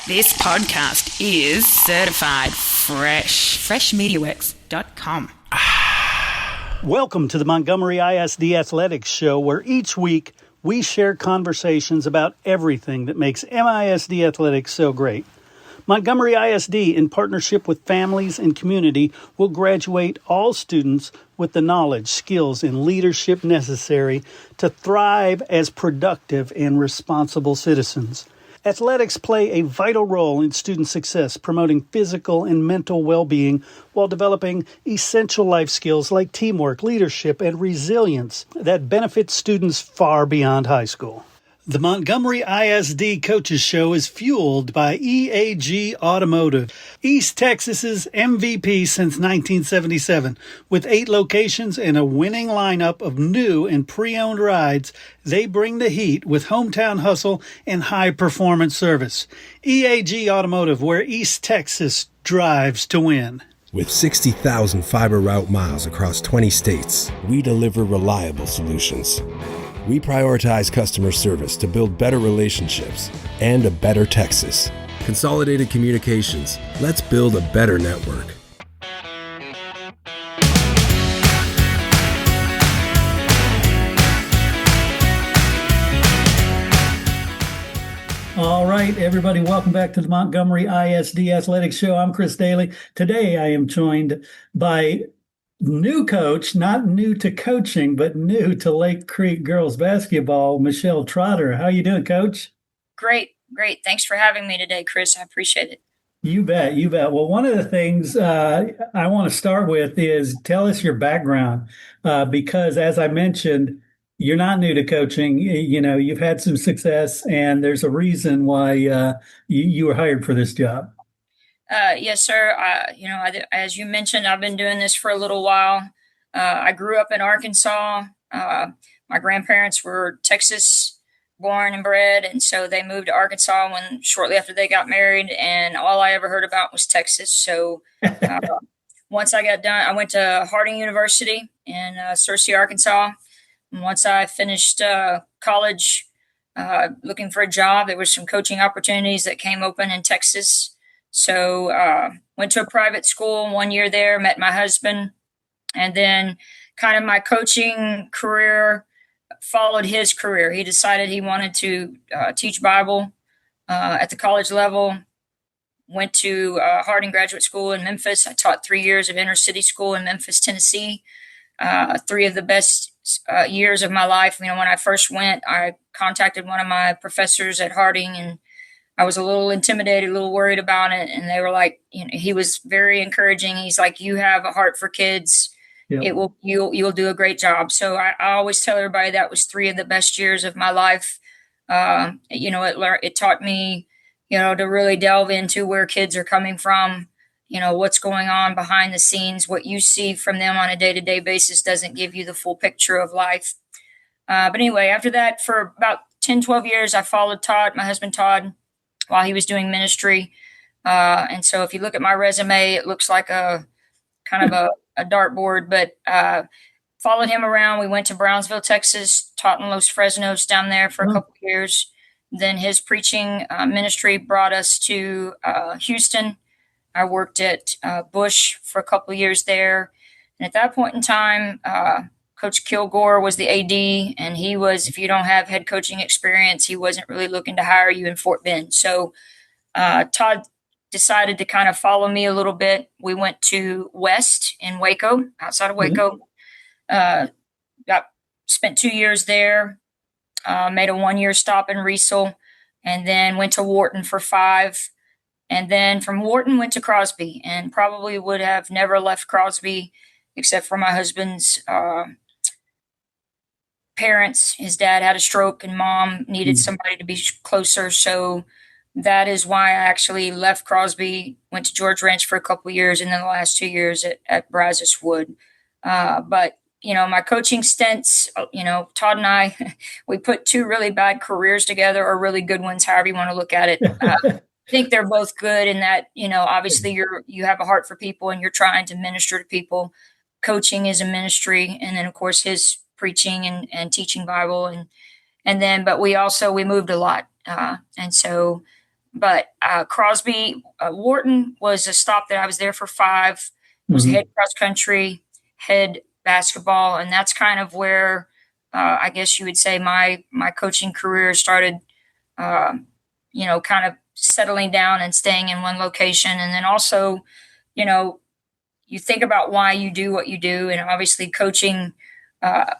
This podcast is certified fresh. Freshmediaworks.com. Welcome to the Montgomery ISD Athletics Show, where each week we share conversations about everything that makes MISD athletics so great. Montgomery ISD, in partnership with families and community, will graduate all students with the knowledge, skills, and leadership necessary to thrive as productive and responsible citizens. Athletics play a vital role in student success, promoting physical and mental well-being while developing essential life skills like teamwork, leadership, and resilience that benefit students far beyond high school. The Montgomery ISD Coaches Show is fueled by EAG Automotive, East Texas's MVP since 1977. With 8 locations and a winning lineup of new and pre-owned rides, they bring the heat with hometown hustle and high-performance service. EAG Automotive, where East Texas drives to win. With 60,000 fiber route miles across 20 states, we deliver reliable solutions. We prioritize customer service to build better relationships and a better Texas. Consolidated Communications. Let's build a better network. All right, everybody, welcome back to the Montgomery ISD Athletics Show. I'm Chris Daly. Today I am joined by new coach, not new to coaching, but new to Lake Creek girls basketball, Michelle Trotter. How you doing, Coach? Great. Thanks for having me today, Chris. I appreciate it. You bet. Well, one of the things I want to start with is tell us your background, because as I mentioned, you're not new to coaching. You know, you've had some success, and there's a reason why you were hired for this job. Yes, sir. As you mentioned, I've been doing this for a little while. I grew up in Arkansas. My grandparents were Texas born and bred, and so they moved to Arkansas shortly after they got married, and all I ever heard about was Texas. So once I got done, I went to Harding University in Searcy, Arkansas. And once I finished college, looking for a job, there were some coaching opportunities that came open in Texas. So went to a private school 1 year there, met my husband, and then kind of my coaching career followed his career. He decided he wanted to teach Bible at the college level, went to Harding Graduate School in Memphis. I taught 3 years of inner city school in Memphis, Tennessee, 3 of the best years of my life. You know, when I first went, I contacted one of my professors at Harding, and I was a little intimidated, a little worried about it. And they were like, he was very encouraging. He's like, you have a heart for kids. Yep. You'll do a great job. So I always tell everybody that was 3 of the best years of my life. It taught me, to really delve into where kids are coming from, what's going on behind the scenes. What you see from them on a day-to-day basis doesn't give you the full picture of life. But anyway, after that, for about 10, 12 years, I followed my husband, Todd, while he was doing ministry. And so if you look at my resume, it looks like a kind of a dartboard, but followed him around. We went to Brownsville, Texas, taught in Los Fresnos down there for a couple of years. Then his preaching ministry brought us to Houston. I worked at Bush for a couple of years there. And at that point in time, Coach Kilgore was the AD, and he was, if you don't have head coaching experience, he wasn't really looking to hire you in Fort Bend. So Todd decided to kind of follow me a little bit. We went to West in Waco, outside of Waco. Spent 2 years there, made a 1-year stop in Riesel, and then went to Wharton for 5. And then from Wharton went to Crosby, and probably would have never left Crosby except for my husband's parents. His dad had a stroke and mom needed somebody to be closer. So that is why I actually left Crosby, went to George Ranch for a couple of years, and then the last 2 years at Brazos Wood. But my coaching stints, Todd and I, we put 2 really bad careers together, or really good ones, however you want to look at it. I think they're both good in that, obviously you have a heart for people and you're trying to minister to people. Coaching is a ministry. And then of course his preaching and teaching Bible. But we moved a lot. And so But Crosby, Wharton was a stop that I was there for 5. Was Hmm. head cross country, head basketball, and that's kind of where I guess you would say my coaching career started. Um, kind of settling down and staying in one location, and then also, you know, you think about why you do what you do, and obviously coaching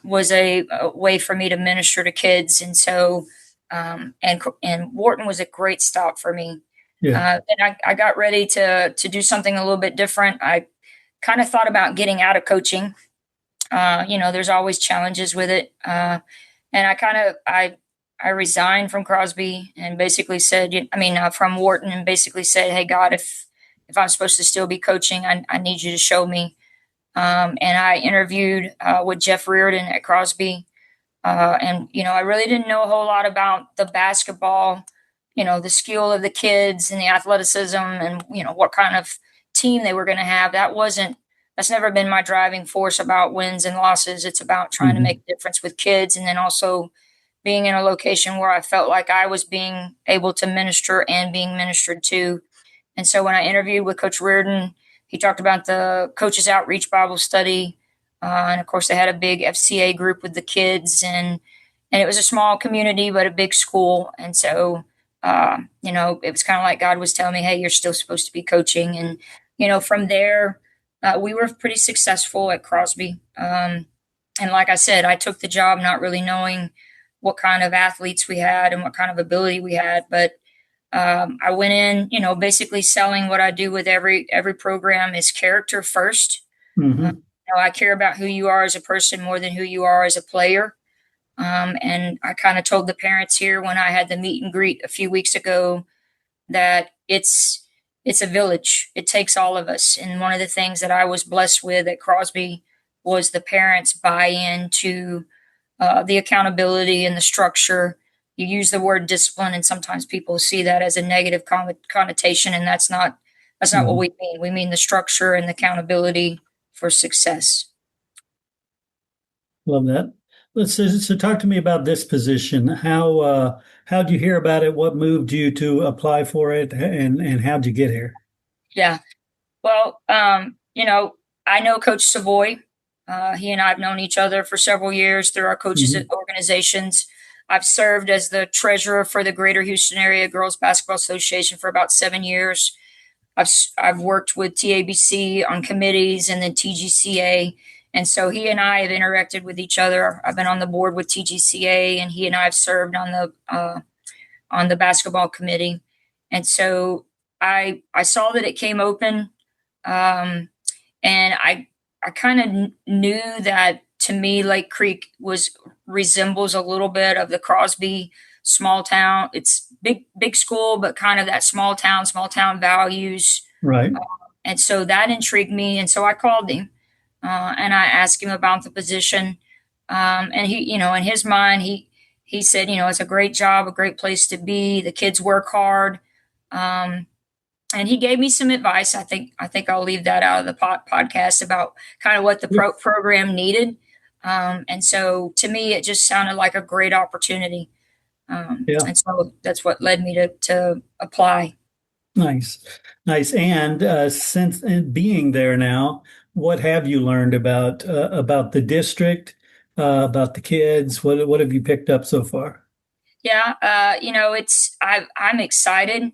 was a way for me to minister to kids, and so and Wharton was a great stop for me. Yeah. And I got ready to do something a little bit different. I kind of thought about getting out of coaching. There's always challenges with it, and I resigned from Crosby and basically said, from Wharton, and basically said, "Hey God, if I'm supposed to still be coaching, I need you to show me." And I interviewed with Jeff Reardon at Crosby, and I really didn't know a whole lot about the basketball, the skill of the kids and the athleticism, and what kind of team they were going to have. That's never been my driving force about wins and losses. It's about trying to Hmm. make a difference with kids, and then also being in a location where I felt like I was being able to minister and being ministered to. And so when I interviewed with Coach Reardon, he talked about the Coaches Outreach Bible Study. And of course, they had a big FCA group with the kids, and it was a small community, but a big school. And so, it was kind of like God was telling me, hey, you're still supposed to be coaching. And, from there, we were pretty successful at Crosby. And like I said, I took the job not really knowing what kind of athletes we had and what kind of ability we had. But I went in, basically selling what I do with every program is character first. Hmm. I care about who you are as a person more than who you are as a player. And I kind of told the parents here when I had the meet and greet a few weeks ago that it's a village. It takes all of us. And one of the things that I was blessed with at Crosby was the parents buy in to the accountability and the structure. You use the word discipline, and sometimes people see that as a negative connotation, and that's not what Hmm. we mean. We mean the structure and the accountability for success. Love that. So talk to me about this position. How'd you hear about it? What moved you to apply for it, and how'd you get here? Yeah. Well, I know Coach Savoy. He and I have known each other for several years through our coaches Hmm. organizations. I've served as the treasurer for the Greater Houston Area Girls Basketball Association for about 7 years. I've worked with TABC on committees and then TGCA, and so he and I have interacted with each other. I've been on the board with TGCA, and he and I have served on the basketball committee. And so I saw that it came open, um, and I kind of knew that to me Lake Creek was resembles a little bit of the Crosby small town. It's big school, but kind of that small town values. Right. And so that intrigued me, and so I called him and I asked him about the position. And he, in his mind, he said, it's a great job, a great place to be. The kids work hard. Um, and he gave me some advice. I think I'll leave that out of the podcast about kind of what the program needed. And so to me, it just sounded like a great opportunity. Yeah. And so that's what led me to apply. Nice. Nice. And since being there now, what have you learned about the district, about the kids? What have you picked up so far? Yeah, I'm excited.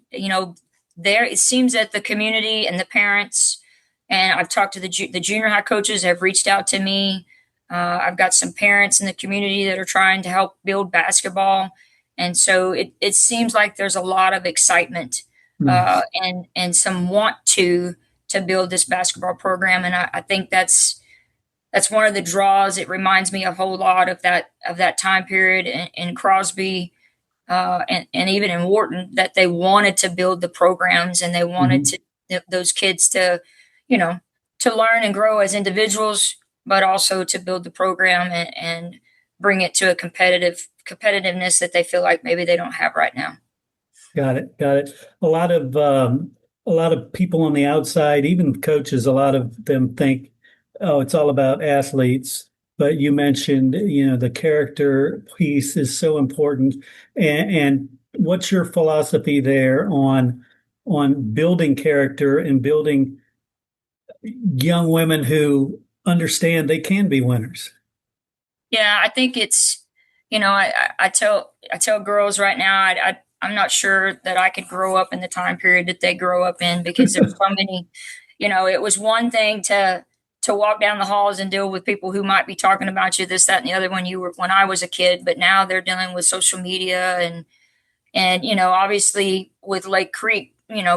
There it seems that the community and the parents, and I've talked to the junior high coaches have reached out to me. I've got some parents in the community that are trying to help build basketball, and so it seems like there's a lot of excitement Nice. and some want to build this basketball program, and I think that's one of the draws. It reminds me a whole lot of that time period in Crosby and even in Wharton, that they wanted to build the programs and they wanted Hmm. those kids to, you know, to learn and grow as individuals, but also to build the program and bring it to a competitiveness that they feel like maybe they don't have right now. Got it. Got it. A lot of people on the outside, even coaches, a lot of them think, oh, it's all about athletes. But you mentioned, the character piece is so important, and what's your philosophy there on building character and building young women who understand they can be winners? Yeah, I think it's, I tell girls right now, I'm not sure that I could grow up in the time period that they grow up in, because there's so many, it was one thing to walk down the halls and deal with people who might be talking about you, this, that, and the other when I was a kid, but now they're dealing with social media and obviously with Lake Creek,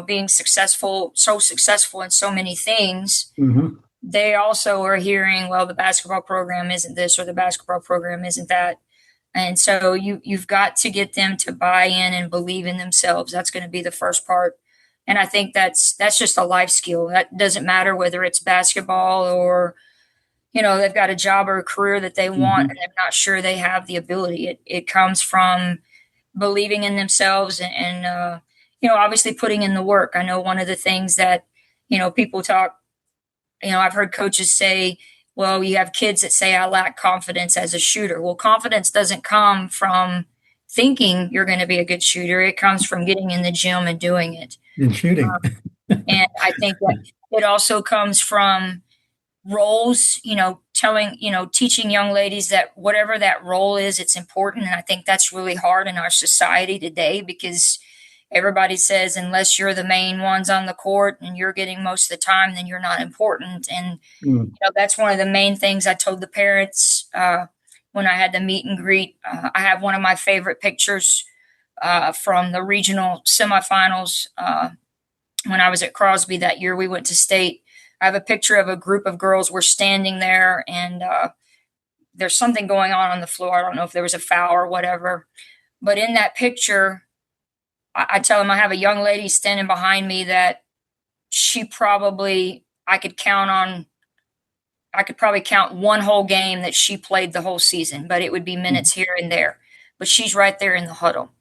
being successful, so successful in so many things, Hmm. they also are hearing, well, the basketball program isn't this or the basketball program isn't that. And so you've got to get them to buy in and believe in themselves. That's going to be the first part. And I think that's just a life skill. That doesn't matter whether it's basketball or, they've got a job or a career that they want Hmm. and they're not sure they have the ability. It comes from believing in themselves and obviously putting in the work. I know one of the things that, people talk, I've heard coaches say, well, you have kids that say, I lack confidence as a shooter. Well, confidence doesn't come from thinking you're going to be a good shooter. It comes from getting in the gym and doing it. In shooting. And I think that it also comes from roles, teaching young ladies that whatever that role is, it's important. And I think that's really hard in our society today because everybody says, unless you're the main ones on the court and you're getting most of the time, then you're not important. And Mm. that's one of the main things I told the parents when I had the meet and greet. I have one of my favorite pictures from the regional semifinals when I was at Crosby that year. We went to state. I have a picture of a group of girls. We're standing there, and there's something going on the floor. I don't know if there was a foul or whatever. But in that picture, I tell them I have a young lady standing behind me that she probably, I could probably count one whole game that she played the whole season, but it would be minutes here and there. But she's right there in the huddle.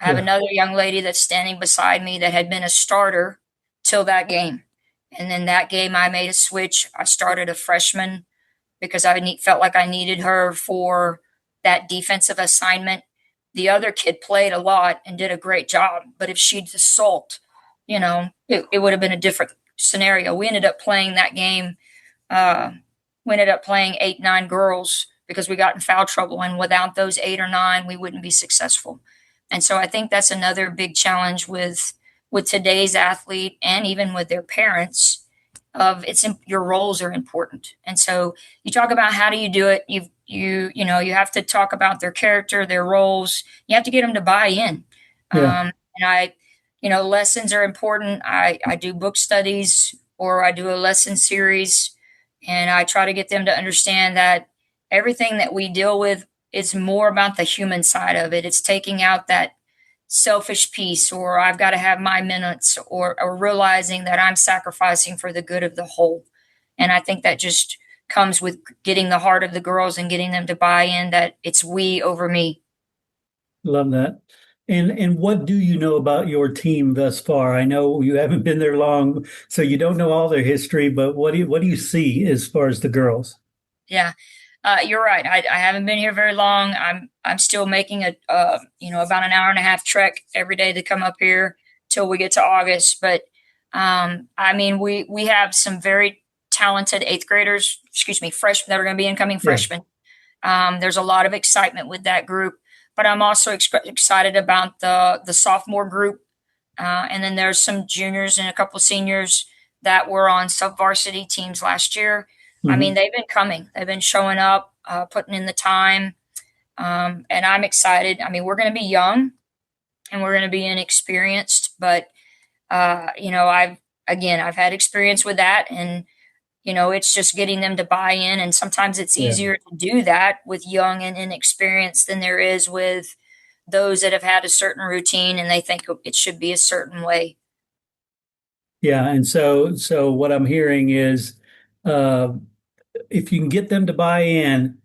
I have Yeah. another young lady that's standing beside me that had been a starter till that game. And then that game, I made a switch. I started a freshman because felt like I needed her for that defensive assignment. The other kid played a lot and did a great job, but if she'd assault, it would have been a different scenario. We ended up playing that game. Uh, we ended up playing 8, 9 girls because we got in foul trouble, and without those 8 or 9, we wouldn't be successful. And so I think that's another big challenge with today's athlete and even with their parents of your roles are important. And so you talk about how do you do it? You have to talk about their character, their roles. You have to get them to buy in. Yeah. And lessons are important. I do book studies or I do a lesson series, and I try to get them to understand that everything that we deal with is more about the human side of it. It's taking out that selfish piece, or I've got to have my minutes, or realizing that I'm sacrificing for the good of the whole. And I think that just comes with getting the heart of the girls and getting them to buy in that it's we over me. Love that. And what do you know about your team thus far? I know you haven't been there long, so you don't know all their history, but what do you see as far as the girls? Yeah, you're right. I haven't been here very long. I'm still making about an hour and a half trek every day to come up here till we get to August. But I mean, we have some very talented eighth graders, excuse me, freshmen that are going to be incoming Yeah. freshmen. There's a lot of excitement with that group, but I'm also excited about the sophomore group. And then there's some juniors and a couple of seniors that were on sub varsity teams last year. I mean, Hmm. they've been coming, they've been showing up, putting in the time. And I'm excited. I mean, we're going to be young and we're going to be inexperienced, but, I've had experience with that. And, it's just getting them to buy in. And sometimes it's Yeah. easier to do that with young and inexperienced than there is with those that have had a certain routine and they think it should be a certain way. Yeah. And so what I'm hearing is uh, if you can get them to buy in,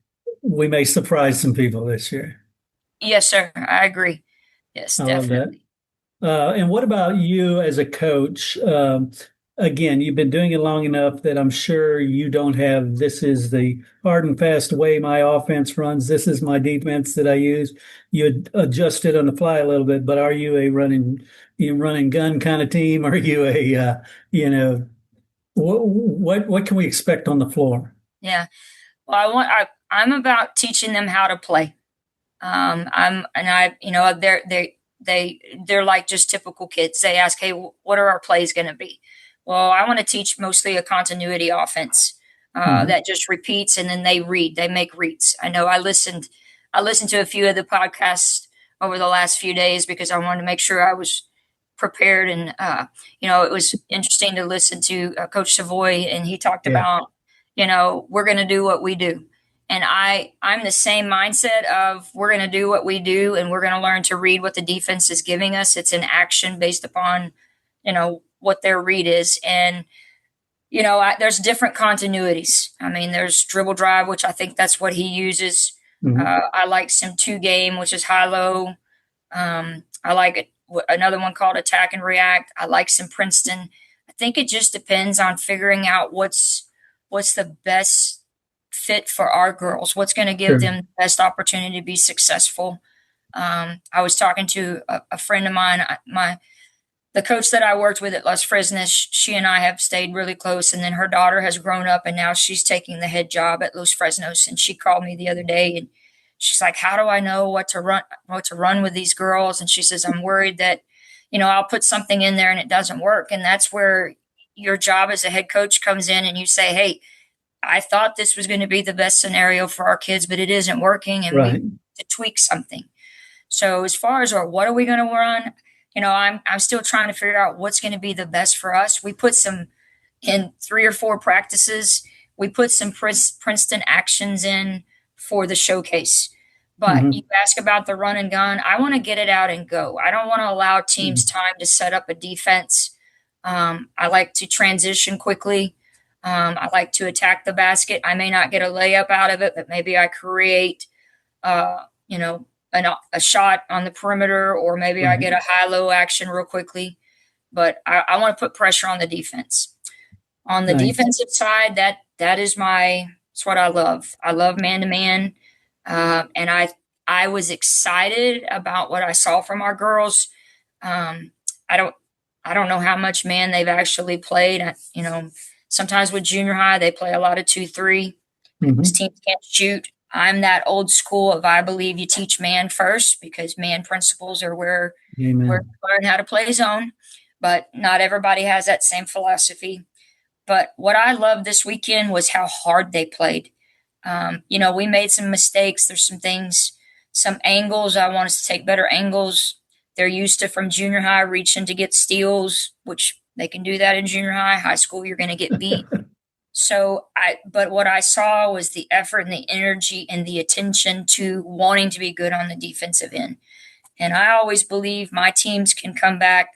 we may surprise some people this year. Yes, sir. I agree. Yes, I love that. definitely. And what about you as a coach? again, you've been doing it long enough that I'm sure you don't have this is the hard and fast way my offense runs. This is my defense that I use. You adjust it on the fly a little bit, but are you a running gun kind of team? Are you a you know what can we expect on the floor? Yeah. Well, I'm about teaching them how to play. They're like just typical kids. They ask, "Hey, what are our plays going to be?" Well, I want to teach mostly a continuity offense Mhm. that just repeats, and then they make reads. I listened to a few of the podcasts over the last few days because I wanted to make sure I was prepared. And it was interesting to listen to Coach Savoy, and he talked Yeah. about, we're going to do what we do. And I'm the same mindset of we're going to do what we do, and we're going to learn to read what the defense is giving us. It's an action based upon, what their read is. And, there's different continuities. I mean, there's dribble drive, which I think that's what he uses. Mhm. I like some two game, which is high low. I like another one called attack and react. I like some Princeton. I think it just depends on figuring out what's the best fit for our girls, what's going to give Sure. them the best opportunity to be successful. I was talking to a friend of mine, the coach that I worked with at Las Fresnas. She and I have stayed really close, and then her daughter has grown up, and now she's taking the head job at Los Fresnos. And she called me the other day, and she's like, "How do I know what to run with these girls?" And she says, "I'm worried that, I'll put something in there and it doesn't work." And that's where your job as a head coach comes in, and you say, "Hey, I thought this was going to be the best scenario for our kids, but it isn't working, and we Right. need to tweak something." So as far as what are we going to run, I'm still trying to figure out what's going to be the best for us. We put some in 3 or 4 practices. We put some Princeton actions in for the showcase. But you Mhm. ask about the run and gun. I want to get it out and go. I don't want to allow teams Mhm. time to set up a defense. I like to transition quickly. I like to attack the basket. I may not get a layup out of it, but maybe I create, uh, you know, a shot on the perimeter, or maybe I Right. get a high low action real quickly. But I want to put pressure on the defense. On the Nice. defensive side, that is it's what I love. I love man to man, and I was excited about what I saw from our girls. Um, I don't I don't know how much man they've actually played. Sometimes with junior high they play a lot of 2-3 because Mhm. teams can't shoot. I'm that old school of I believe you teach man first because man principles are where Amen. you learn how to play zone. But not everybody has that same philosophy. But what I loved this weekend was how hard they played. We made some mistakes. There's some things, some angles. I want us to take better angles. They're used to from junior high reaching to get steals, which they can do that in junior high. High school, you're going to get beat. But what I saw was the effort and the energy and the attention to wanting to be good on the defensive end. And I always believe my teams can come back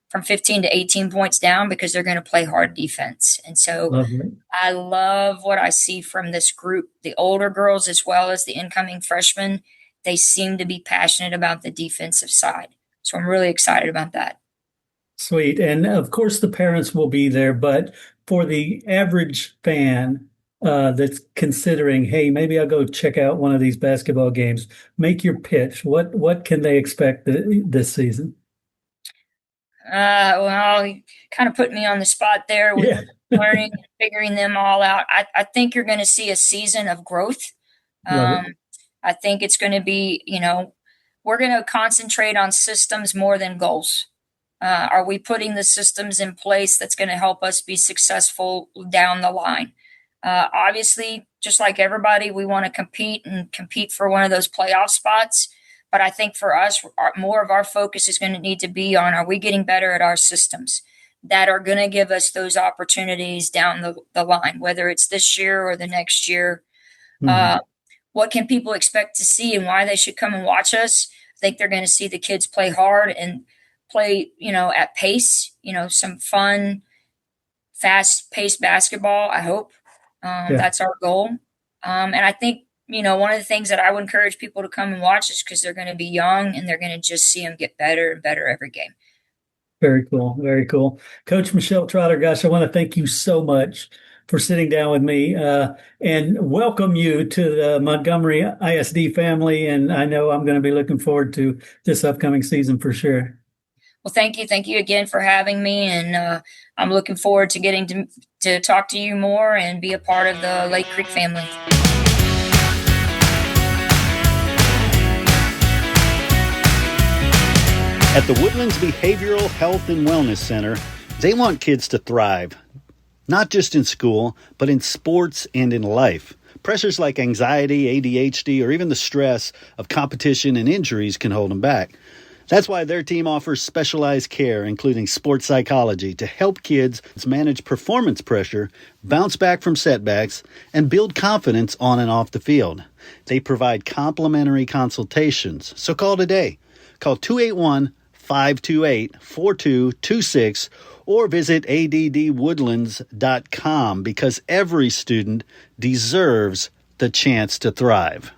from 15 to 18 points down because they're going to play hard defense. And so Love it. I love what I see from this group, the older girls as well as the incoming freshmen. They seem to be passionate about the defensive side. So I'm really excited about that. Sweet. And of course, the parents will be there, but for the average fan that's considering, hey, maybe I'll go check out one of these basketball games, make your pitch. What can they expect this season? Well, you kind of put me on the spot there with Yeah. learning and figuring them all out. I think you're going to see a season of growth. Love it. Um, I think it's going to be, we're going to concentrate on systems more than goals. Are we putting the systems in place that's going to help us be successful down the line? Obviously, just like everybody, we want to compete for one of those playoff spots. But I think for us, more of our focus is going to need to be on are we getting better at our systems that are going to give us those opportunities down the line, whether it's this year or the next year. Mhm. Uh, what can people expect to see and why they should come and watch us? I think they're going to see the kids play hard and play, at pace, some fun, fast paced basketball. I hope Yeah. that's our goal. And I think, one of the things that I would encourage people to come and watch is because they're going to be young and they're going to just see them get better and better every game. Very cool. Very cool. Coach Michelle Trotter, gosh, I want to thank you so much for sitting down with me and welcome you to the Montgomery ISD family. And I know I'm going to be looking forward to this upcoming season for sure. Well, thank you. Thank you again for having me. And I'm looking forward to getting to talk to you more and be a part of the Lake Creek family. At the Woodlands Behavioral Health and Wellness Center, they want kids to thrive, not just in school, but in sports and in life. Pressures like anxiety, ADHD, or even the stress of competition and injuries can hold them back. That's why their team offers specialized care, including sports psychology, to help kids manage performance pressure, bounce back from setbacks, and build confidence on and off the field. They provide complimentary consultations, so call today. Call 281-528-4226 or visit addwoodlands.com because every student deserves the chance to thrive.